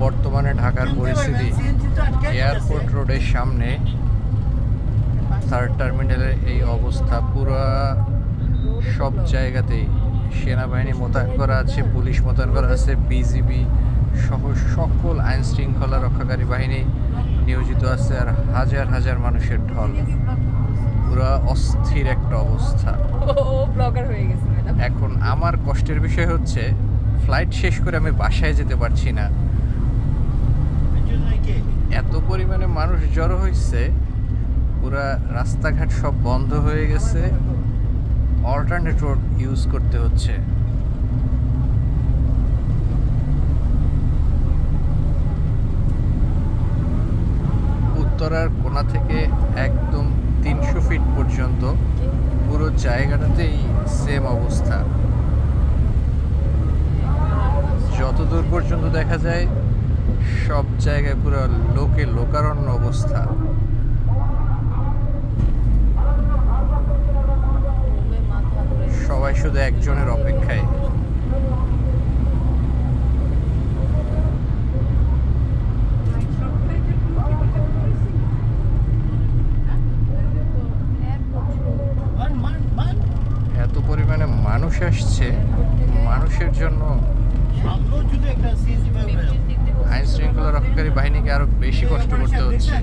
বর্তমানে ঢাকার পরিস্থিতি, এয়ারপোর্ট রোডের সামনে থার্ড টার্মিনালের এই অবস্থা। পুরা সব জায়গাতেই সেনাবাহিনী মোতায়েন করা আছে, পুলিশ মোতায়েন করা আছে, বিজিবি সহ সকল আইন শৃঙ্খলা রক্ষাকারী বাহিনী নিয়োজিত আছে, আর হাজার হাজার মানুষের ঢল। পুরা অস্থির একটা অবস্থা। এখন আমার কষ্টের বিষয় হচ্ছে ফ্লাইট শেষ করে আমি বাসায় যেতে পারছি না। এত পরিমাণে মানুষ জড়ো হয়েছে, পুরা রাস্তাঘাট সব বন্ধ হয়ে গেছে, অল্টারনেট রোড ইউজ করতে হচ্ছে। উত্তরার কোণা থেকে একদম 300 ফিট পর্যন্ত পুরো জায়গাটাতেই সেম অবস্থা। যতদূর পর্যন্ত দেখা যায় সব জায়গায় পুরো লোকে লোকারণ্য অবস্থা। সবাই শুধু একজনের অপেক্ষায়। এত পরিমাণে মানুষ আসছে, মানুষের জন্য আইন শৃঙ্খলা রক্ষাকারী বাহিনীকে আরো বেশি কষ্ট করতে হচ্ছে।